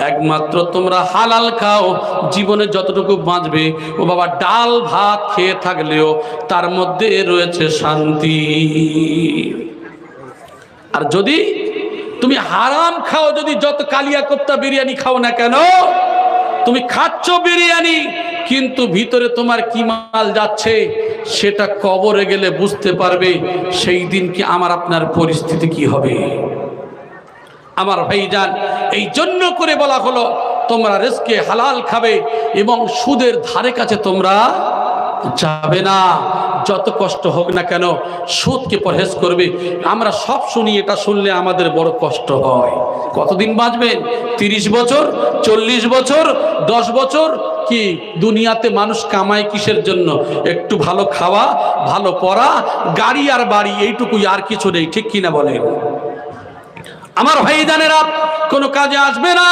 একমাত্র তোমরা হালাল খাও, জীবনে যতটুকু বাঁচবে ও বাবা ডাল ভাত খেয়ে থাকলেও তার মধ্যে রয়েছে শান্তি। আর যদি তুমি হারাম খাও, যদি যত কালিয়া কোপ্তা বিরিয়ানি খাও না কেন, তুমি খাচ্ছ বিরিয়ানি, কিন্তু ভিতরে তোমার কি মাল যাচ্ছে সেটা কবরে গেলে বুঝতে পারবে। সেই দিন কি আমার আপনার পরিস্থিতি কি হবে? আমার ভাইজান, এই জন্য করে বলা হলো তোমরা রিজকে হালাল খাবে এবং সুদের ধারে কাছে তোমরা যাবে না। যত কষ্ট হোক না কেন সুদকে পরহেজ করবে। আমরা সব শুনি, এটা শুনলে আমাদের বড় কষ্ট হয়। কতদিন বাঁচবেন? 30 বছর, 40 বছর, 10 বছর? কি দুনিয়াতে মানুষ কামায় কিসের জন্য? একটু ভালো খাওয়া, ভালো পড়া, গাড়ি আর বাড়ি, এইটুকুই, আর কিছু নেই। ঠিক কিনা বলেন? আমার ভাইজানেরা, কোনো কাজে আসবে না।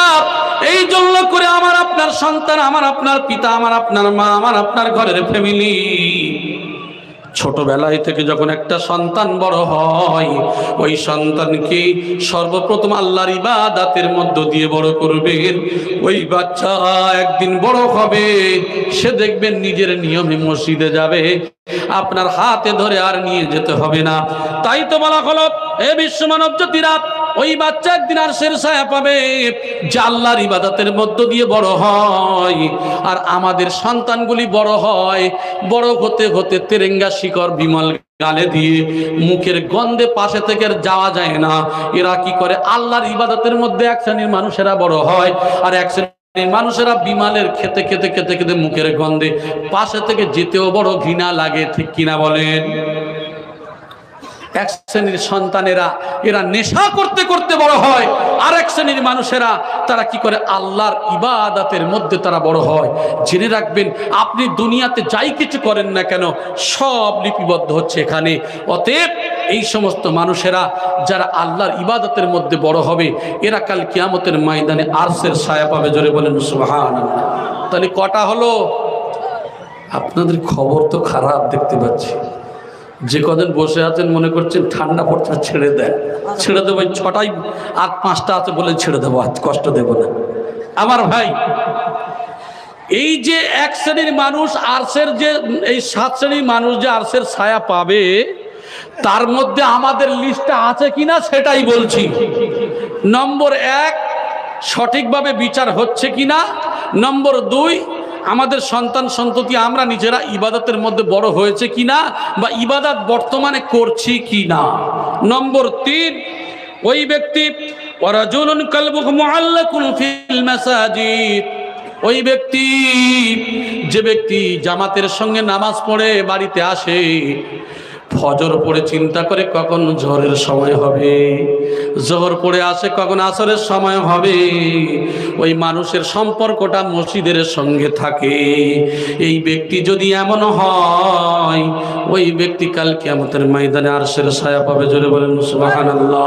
এই জন্য করে আমার আপনার সন্তান, আমার আপনার পিতা, আমার আপনার মা, আমার আপনার ঘরের ফ্যামিলি, ছোটবেলায় থেকে যখন একটা সন্তান বড় হয়, ওই সন্তানকে সর্বপ্রথম আল্লাহর ইবাদতের মধ্য দিয়ে বড় করবেন। ওই বাচ্চা একদিন বড় হবে, সে দেখবেন নিজের নিয়মে মসজিদে যাবে, আপনার হাতে ধরে আর নিয়ে যেতে হবে না। তাই তো বলা হলো, হে বিশ্ব মানব জাতিরা, ওই বাচ্চা একদিন আরশের ছায়া পাবে, যে আল্লাহর ইবাদতের মধ্য দিয়ে বড় হয়। আর আমাদের সন্তানগুলি বড় হয়, বড় হতে হতে তেরেঙ্গা শিকড় বিমল গালে দিয়ে মুখের গন্ধে পাশে থেকে যাওয়া যায় না। এরা কি করে? আল্লাহর ইবাদতের মধ্যে এক শ্রেণীর মানুষেরা বড় হয়, আর এক শ্রেণীর মানুষেরা বিমালের খেতে খেতে খেতে খেতে মুখের গন্ধে পাশে থেকে যেতেও বড় ঘৃণা লাগে। ঠিক কিনা বলেন? এক শ্রেণীর সন্তানেরা এরা নেশা করতে করতে বড় হয়, আর এক শ্রেণীর মানুষেরা তারা কি করে? আল্লাহর ইবাদতের মধ্যে তারা বড় হয়। জেনে রাখবেন, আপনি দুনিয়াতে যাই কিছু করেন না কেন সব লিপিবদ্ধ হচ্ছে এখানে। অতএব এই সমস্ত মানুষেরা যারা আল্লাহর ইবাদতের মধ্যে বড় হবে, এরা কাল কিয়ামতের ময়দানে আরশের ছায়া পাবে। জোরে বলেন সুবহানাল্লাহ। তাহলে কটা হলো? আপনাদের খবর তো খারাপ দেখতে পাচ্ছি। যে কদিন বসে আছেন মনে করছেন ঠান্ডা পড়ছে, ছেড়ে দেন, ছেড়ে দেবো। 6টায় আর 5টা আছে বলে ছেড়ে দেবো, আজ কষ্ট দেব না। আমার ভাই, এই যে এক শ্রেণীর মানুষ আরশের, যে এই 7 শ্রেণীর মানুষ যে আরশের ছায়া পাবে, তার মধ্যে আমাদের লিস্টটা আছে কিনা সেটাই বলছি। নম্বর 1, সঠিকভাবে বিচার হচ্ছে কিনা। নম্বর 2, আমাদের সন্তান সন্ততি আমরা নিজেরা ইবাদতের মধ্যে বড় হয়েছে কিনা, বা ইবাদত বর্তমানে করছি কিনা। নম্বর 3, ওই ব্যক্তি ওয়ারাজুলুন কালবুহু মুআল্লাকুন ফিল মাসাজিদ, ওই ব্যক্তি, যে ব্যক্তি জামাতের সঙ্গে নামাজ পড়ে বাড়িতে আসে, ফজর পড়ে চিন্তা করে কখন জোহরের সময় হবে, জোহর পড়ে আসে কখন আসরের সময় হবে। ওই মানুষের সম্পর্কটা মসজিদের সঙ্গে থাকে। এই ব্যক্তি যদি এমন হয়, ওই ব্যক্তি কাল কিয়ামতের ময়দানে আরশের ছায়া পাবে। জোরে বলেন সুবহানাল্লাহ।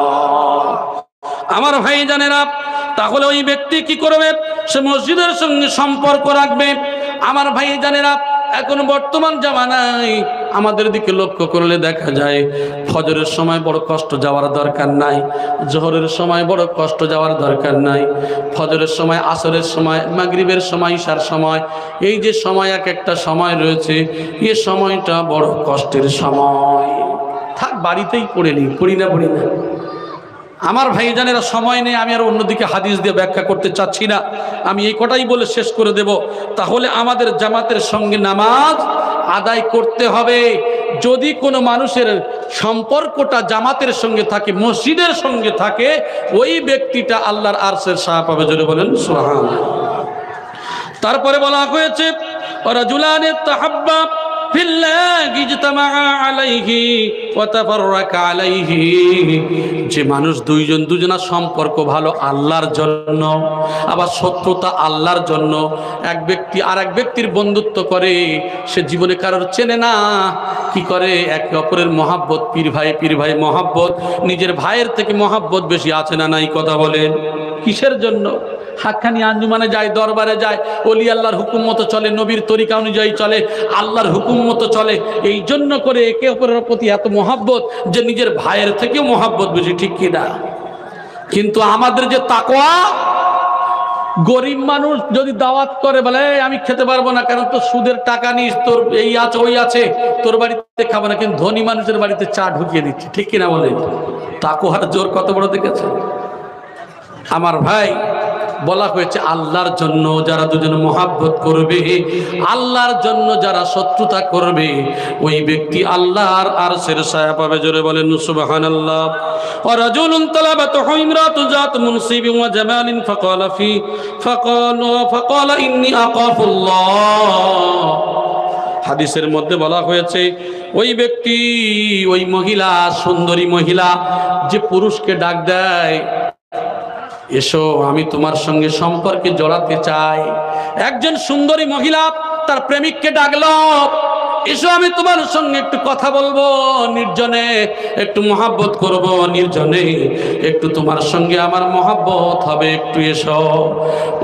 আমার ভাইজানেরা, তাহলে ওই ব্যক্তি কি করবে? সে মসজিদের সঙ্গে সম্পর্ক রাখবে। আমার ভাইজানেরা, এখন বর্তমান জামানায় আমাদের দিকে লক্ষ্য করলে দেখা যায় ফজরের সময় বড় কষ্ট যাওয়ার দরকার নাই, জোহরের সময় বড় কষ্ট যাওয়ার দরকার নাই, ফজরের সময়, আসরের সময়, মাগরিবের সময়, ঈশার সময়, এই যে সময় এক একটা সময় রয়েছে, এই সময়টা বড় কষ্টের সময়। থাক বাড়িতেই পড়ি না। আমার ভাইজানেরা সময় নেই, আমি আর অন্যদিকে হাদিস দিয়ে ব্যাখ্যা করতে চাচ্ছি না, আমি এই কটাই বলে শেষ করে দেব। তাহলে আমাদের জামাতের সঙ্গে নামাজ আদায় করতে হবে। যদি কোনো মানুষের সম্পর্কটা জামাতের সঙ্গে থাকে, মসজিদের সঙ্গে থাকে, ওই ব্যক্তিটা আল্লাহর আরশের ছায়া পাবে। জোরে বলেন সুবহানাল্লাহ। তারপরে বলা হয়েছে রাজুলানে তাহাব্বা ফিল্লাহি ইজতামাআ আলাইহি ওয়া তাফাররাকা আলাইহি, যে মানুষ দুজনের সম্পর্ক ভালো আল্লাহর জন্য, আবার শত্রুতা আল্লাহর জন্য, এক ব্যক্তি আর এক ব্যক্তির বন্ধুত্ব করে, সে জীবনে কারোর চেনে না, কি করে একে অপরের মহাব্বত, পীর ভাই মহাব্বত, নিজের ভাইয়ের থেকে মহাব্বত বেশি আছে না নাই? কথা বলেন, কিসের জন্য? হাক্কানি আঞ্জুমানে যায়, দরবারে যায়, ওলি আল্লাহর হুকুম মতো চলে, নবীর তরিকা অনুযায়ী চলে, আল্লাহর হুকুম মতো চলে, এই জন্য করে একে অপরের প্রতি এত মহাব্বত যে নিজের ভাইয়ের থেকেও মহাব্বত বেশি, ঠিক কিনা? কিন্তু আমাদের যে তাকওয়া, গরিব মানুষ যদি দাওয়াত করে বলে আমি খেতে পারবো না, কারণ তো সুদের টাকা নিস, তোর এই আছে ওই আছে, তোর বাড়িতে খাবো না, কিন্তু ধনী মানুষের বাড়িতে চা ঢুকিয়ে দিচ্ছে, ঠিক কিনা বলে? তাকওয়ার জোর কত বড় দেখেছে আমার ভাই। বলা হয়েছে আল্লাহর জন্য যারা দুজনে মহাব্বত করবে, আল্লাহর জন্য যারা শত্রুতা করবে, ওই ব্যক্তি আল্লাহর আরশের ছায়া পাবে। জোরে বলেন সুবহানাল্লাহ। ওয়া রাজুলুন তালাবাতহু ইমরাতু যাত মুনসিবিন ওয়া জামালিন ফাকালা ইন্নী আখাফুল্লাহ। হাদিসের মধ্যে বলা হয়েছে ওই ব্যক্তি, ওই মহিলা, সুন্দরী মহিলা, যে পুরুষকে ডাক দেয়, এসো আমি তোমার সঙ্গে সম্পর্কে জড়াতে চাই। একজন সুন্দরী মহিলা তার প্রেমিককে ডাকলো, এসো আমি তোমার সঙ্গে একটু কথা বলবো, নির্জনে একটু মহাব্বত করব, নির্জনে একটু তোমার সঙ্গে আমার মহাব্বত হবে, একটু এসো।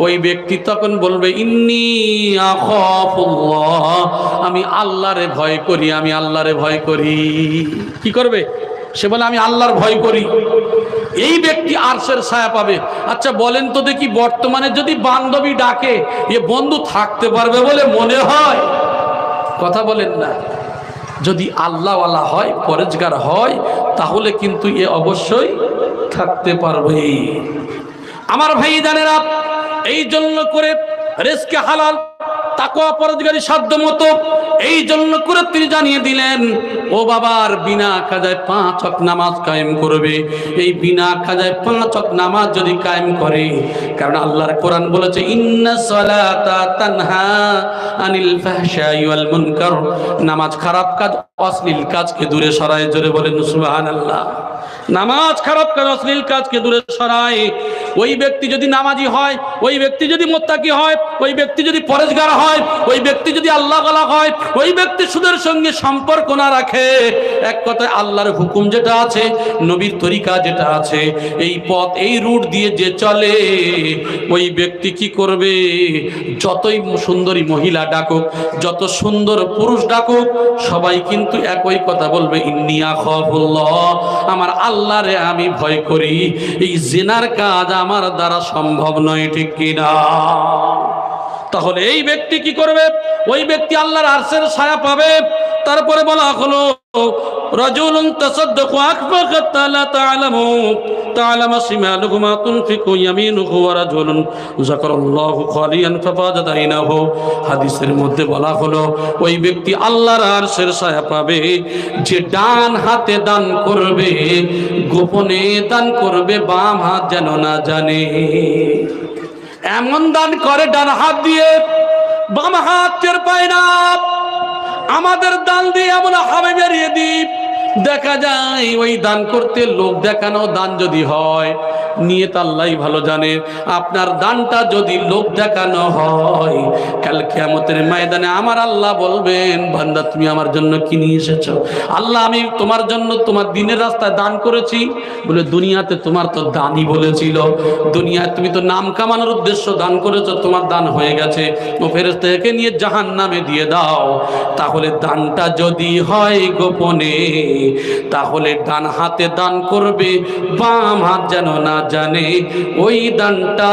ওই ব্যক্তি তখন বলবে ইন্নী আখাফুল্লাহ, আমি আল্লাহরে ভয় করি, আমি আল্লাহরে ভয় করি। কি করবে? সে বলে আমি আল্লাহর ভয় করি। এই ব্যক্তি আরশের ছায়া পাবে। আচ্ছা বলেন তো দেখি, বর্তমানে যদি বান্ধবী ডাকে, এ বন্ধু থাকতে পারবে বলে মনে হয়? কথা বলেন না। যদি আল্লাহওয়ালা হয়, পরেজগার হয়, তাহলে কিন্তু এ অবশ্যই থাকতে পারবে। আমার ভাই জানেরা, এই জন্য করে রিজকে হালাল, তাকওয়া, পরেজগারি সাধ্য মতো, এই জন্য করে তিনি জানিয়ে দিলেন, ও বাবার বিনা কাজায় 5 ওয়াক্ত নামাজ কায়েম করবে। এই বিনা কাজায় 5 ওয়াক্ত নামাজ যদি কায়েম করে, কারণ আল্লাহর কোরআন বলেছে ইন্নাস সালাতা তানহা আনিল ফাহশাই ওয়াল মুনকার, নামাজ খারাপ কাজ, অশ্লীল কাজকে দূরে সরায়। জোরে বলেন সুবহানাল্লাহ। নামাজ খারাপ কাজ, অশ্লীল কাজকে দূরে সরায়। ওই ব্যক্তি যদি নামাজি হয়, ওই ব্যক্তি যদি মুত্তাকি হয়, ওই ব্যক্তি যদি পরেজগার হয়, ওই ব্যক্তি যদি আল্লাহওয়ালা হয়, ওই ব্যক্তি সুদের সঙ্গে সম্পর্ক না রাখে, এক কথায় আল্লাহর হুকুম যেটা আছে, নবীর তরিকা যেটা আছে, এই পথ, এই রুট দিয়ে যে চলে, ওই ব্যক্তি কি করবে? যতই সুন্দরী মহিলা ডাকুক, যত সুন্দর পুরুষ ডাকুক, সবাই কিন্তু একই কথা বলবে ইন্নী আখাফুল্লাহ, আমার আল্লাহরে আমি ভয় করি। এই জিনার কাজ আমার দ্বারা সম্ভব নয়, ঠিক কিনা? তাহলে এই ব্যক্তি কি করবে? ওই ব্যক্তি আল্লাহর আরশের ছায়া পাবে। তারপরে বলা হলো রাজুলুন তাসাদ্দাকা আখফাকা লা তা'লামু শিমালুহু মা তুনফিকু ইয়ামিনুহু ওয়া রাজুলুন যাকারাল্লাহু খালিয়ান ফাফাজাত আইনাহু। হাদিসের মধ্যে বলা হলো ওই ব্যক্তি আল্লাহর আরশের ছায়া পাবে যে ডান হাতে দান করবে, গোপনে দান করবে, বাম হাত যেন না জানে। এমন দান করে ডান হাত দিয়ে, বাম হাত টের পায় না। আমাদের দান দিয়ে এমন হাবে বেরিয়ে দিই, দেখা যায় ওই দান করতে লোক দেখানো দান যদি হয়, নিয়ত আল্লাহই ভালো জানে। আপনার দানটা যদি লোক দেখানো হয়, কাল কিয়ামতের ময়দানে আমার আল্লাহ বলবেন, বান্দা তুমি আমার জন্য কি নিয়ে এসেছো? আল্লাহ আমি তোমার জন্য তোমার দিনের রাস্তায় দান করেছি। বলে দুনিয়াতে তোমার তো দানই বলেছিল, দুনিয়ায় তুমি তো নাম কামানোর উদ্দেশ্য দান করেছো, তোমার দান হয়ে গেছে, ও ফেরেশতাকে নিয়ে জাহান্নামে দিয়ে দাও। তাহলে দানটা যদি হয় গোপনে, তাহলে ডান হাতে দান করবে, বাম হাত যেন না জানে। ওই দানটা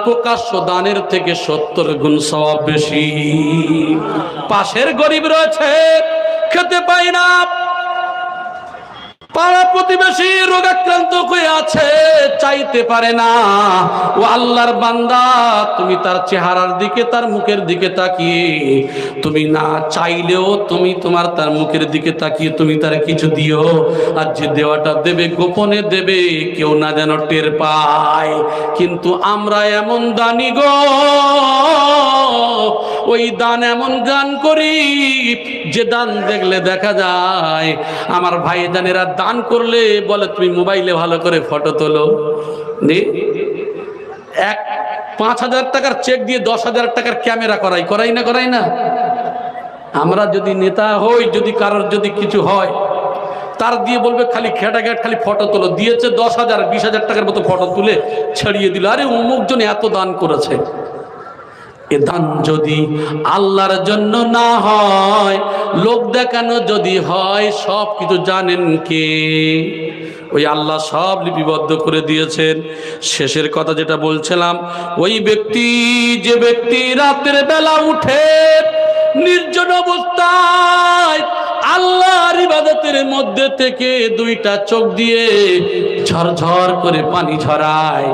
প্রকাশ্য দানের থেকে 70 গুণ সওয়াব বেশি। পাশের গরিব রয়েছে, খেতে পায় না, পাড়া প্রতিবেশী রোগাক্রান্ত হয়ে আছে, চাইতে পারে না, ও আল্লাহর বান্দা তুমি তার চেহারার দিকে, তার মুখের দিকে তাকিয়ে, তুমি না চাইলেও তুমি তোমার তার মুখের দিকে তাকিয়ে তুমি তার কিছু দিও। আর যে দেওয়াটা দেবে গোপনে দেবে, কেউ না যেন টের পায়। কিন্তু আমরা এমন দানি গো, ওই দান এমন দান করি যে দান দেখলে দেখা যায়। আমার ভাইজানেরা দান করলে বলে তুমি মোবাইলে ভালো করে ফটো তোলো, 5,000 টাকার চেক দিয়ে 10,000 টাকার ক্যামেরা করাই না। আমরা যদি নেতা হই, যদি কারোর যদি কিছু হয়, তার দিয়ে বলবে খালি খেটাঘাট খালি ফটো তোলো, দিয়েছে 10,000 20,000 টাকার মতো ফটো তুলে ছড়িয়ে দিল, আরে অমুক জন এত দান করেছে। এ দান যদি আল্লাহর জন্য না হয়, লোক দেখানো যদি হয়, সব কিছু জানেন কে? ওই আল্লাহ সব লিপিবদ্ধ করে দিয়েছেন। শেষের কথা যেটা বলছিলাম, ওই ব্যক্তি, যে ব্যক্তি রাতের বেলা উঠে নির্জন অবস্থায় আল্লাহর ইবাদতের মধ্যে থেকে দুইটা চোখ দিয়ে ঝরঝর করে পানি ঝরায়,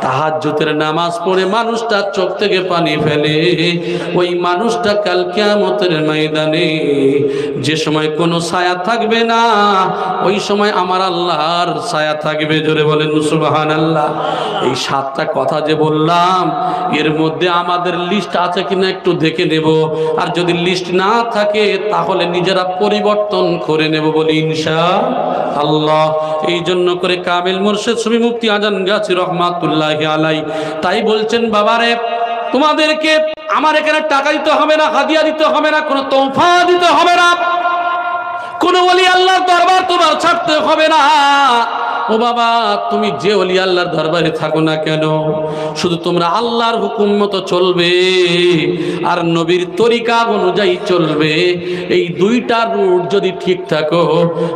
তাহাজ্জুদের নামাজ পড়ে মানুষটা চোখ থেকে পানি ফেলে, ওই মানুষটা কাল কিয়ামতের ময়দানে যে সময় কোনো ছায়া থাকবে না, ওই সময় আমার আল্লাহর ছায়া থাকবে। জোরে বলেন সুবহানাল্লাহ। এই 7টা কথা যে বললাম, এর মধ্যে আমাদের লিস্ট আছে কিনা একটু দেখে নেব, আর যদি লিস্ট না থাকে তাহলে নিজেরা পরিবর্তন করে নেব, বলি ইনশাআল্লাহ। এই জন্য করে কামিল মুর্শিদ সুফি মুফতি আজান গাছি রহমাতুল্লাহি আলাই তাই বলছেন, বাবারে তোমাদেরকে আমার এখানে টাকা দিতে হবে না, হাদিয়া দিতে হবে না, কোনো তোহফা দিতে হবে না, কোনো ওলি আল্লাহর দরবার তোমার ছাড়তে হবে না। ও বাবা, তুমি যে ওলি আল্লাহর দরবারে থাকো না কেন, শুধু তোমরা আল্লাহর হুকুম মতো চলবে আর নবীর তরিকা অনুযায়ী চলবে। এই দুইটা রুট যদি ঠিক থাকো,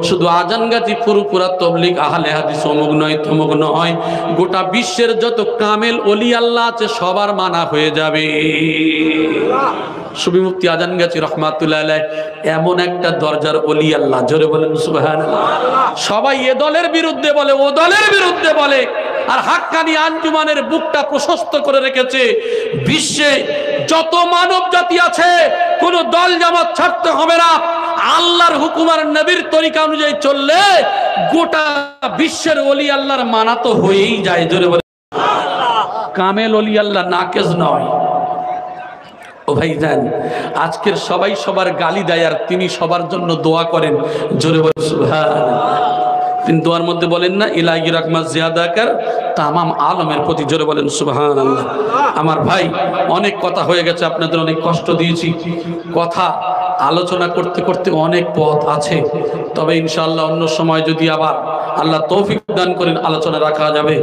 শুধু আজানগাছি ফুরুপুরা তবলিগ আহলে হাদিস অমুক নয় তমুক নয়, গোটা বিশ্বের যত কামেল ওলি আল্লাহ আছে সবার মানা হয়ে যাবে। সুফি মুফতি আজানগাছি রহমাতুল্লাহ আলাইহি এমন একটা দরজার ওলি আল্লাহ, জোরে বলেন সুবহানাল্লাহ। সবাই এ দলের বিরুদ্ধে বলে, ও দলের বিরুদ্ধে বলে, আর হাক্কানি আঞ্জুমানের বুকটা প্রশস্ত করে রেখেছে। বিশ্বে যত মানব জাতি আছে, কোন দল জামাত ছাড়তে হবে না, আল্লাহর হুকুম আর নবীর তরিকা অনুযায়ী চললে গোটা বিশ্বের ওলি আল্লাহর মানা তো হয়েই যায়। জোরে বলেন কামেল ওলি আল্লাহ নাকেজ নয়। ও ভাইজান, আজকের সবাই সবার গালি দেয় আর তিনি সবার জন্য দোয়া করেন। জোরে বলেন সুবহানাল্লাহ। তিনি দোয়ার মধ্যে বলেন না, ইলাহি রাহমাত জিয়াদা কর তামাম আলমের প্রতি। জোরে বলেন সুবহানাল্লাহ। আমার ভাই, অনেক কথা হয়ে গেছে, আপনাদের অনেক কষ্ট দিয়েছি। কথা আলোচনা করতে করতে অনেক পথ আছে, তবে ইনশাআল্লাহ অন্য সময় যদি আবার আল্লাহ তৌফিক দান করেন আলোচনা রাখা যাবে।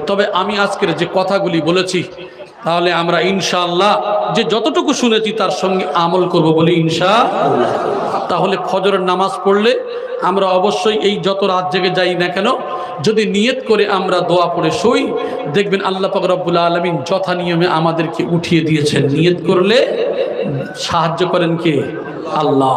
তবে আমি আজকের যে কথাগুলি বলেছি, তাহলে আমরা ইনশাআল্লাহ যে যতটুকু শুনেছি তার সঙ্গে আমল করব বলি ইনশাআল্লাহ। তাহলে ফজরের নামাজ পড়লে আমরা অবশ্যই এই যত রাত জেগে যাই না কেন, যদি নিয়ত করে আমরা দোয়া পড়ে শুই, দেখবেন আল্লাহ পাক রব্বুল আলামিন যথা নিয়মে আমাদেরকে উঠিয়ে দিয়েছেন। নিয়ত করলে সাহায্য করেন কে? আল্লাহ।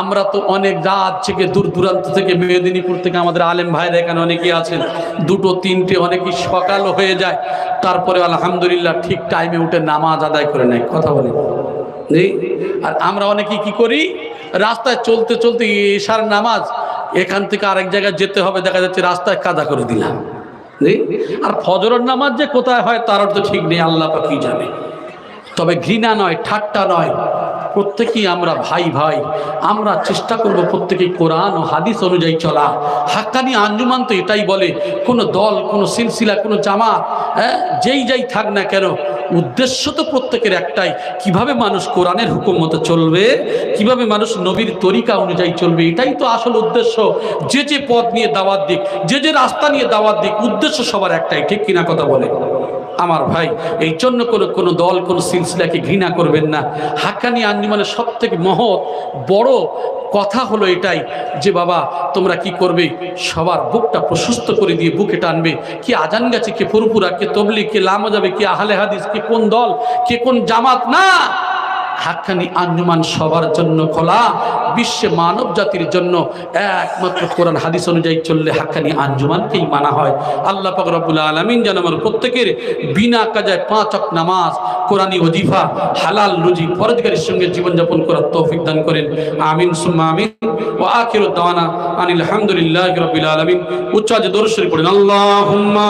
আমরা তো অনেক রাত থেকে দূর দূরান্ত থেকে, মেদিনীপুর থেকে আমাদের আলেম ভাইরা এখানে অনেকেই আছেন, 2টো 3টে, অনেকেই সকালও হয়ে যায়, তারপরে আলহামদুলিল্লাহ ঠিক টাইমে উঠে নামাজ আদায় করে নেয়। কথা বলি। আর আমরা অনেকেই কি করি, রাস্তায় চলতে চলতে এশার নামাজ, এখান থেকে আরেক জায়গায় যেতে হবে, দেখা যাচ্ছে রাস্তায় কাদা করে দিলাম। আর ফজরের নামাজ যে কোথায় হয় তার তো ঠিক নেই, আল্লাহ পাকই জানে। তবে ঘৃণা নয়, ঠাট্টা নয়, প্রত্যেকেই আমরা ভাই ভাই, আমরা চেষ্টা করব প্রত্যেকেই কোরআন ও হাদিস অনুযায়ী চলা। হাক্কানি আঞ্জুমান তো এটাই বলে, কোনো দল, কোনো সিলসিলা, কোনো জামাত, যেই থাক না কেন, উদ্দেশ্য তো প্রত্যেকের একটাই, কিভাবে মানুষ কোরআনের হুকুম মতো চলবে, কিভাবে মানুষ নবীর তরিকা অনুযায়ী চলবে, এটাই তো আসল উদ্দেশ্য। যে পথ নিয়ে দাওয়াত দিক, যে রাস্তা নিয়ে দাওয়াত দিক, উদ্দেশ্য সবার একটাই, ঠিক কিনা কথা বলে আমার ভাই? এই জন্য কোনো দল, কোনো সিলসিলাকে ঘৃণা করবেন না। হাক্কানি আঞ্জুমানের সব থেকে মহৎ বড় কথা হলো এটাই যে বাবা তোমরা কি করবে, সবার বুকটা প্রশস্ত করে দিয়ে বুকে টানবে। কি আজান গেছে, কে ফুরফুরা, কে তবলিগ, কে লামা যাবে, কে আহলে হাদিস, কে কোন দল, কে কোন জামাত, না, হাক্কানি আঞ্জুমান সবার জন্য খোলা। বিশ্বে মানব জাতির জন্য একমাত্র কোরআন হাদিস অনুযায়ী চললে হাক্কানি আঞ্জুমানকেই মানা হয়। আল্লাহ পাক রব্বুল আলামিন যেন আমার প্রত্যেকের বিনা কাজায় 5 ওয়াক্ত নামাজ, কোরআনী ওজিফা, হালাল রুজি ফরজগারির সঙ্গে জীবনযাপন করার তৌফিক দান করেন। আমিন সুম্মা আমিন। ওয়া আখিরু দাওয়ানা আনিল হামদুলিল্লাহি রাব্বিল আলামিন। উচ্চ আওয়াজে দরুদ শরীফ পড়েন। আল্লাহুম্মা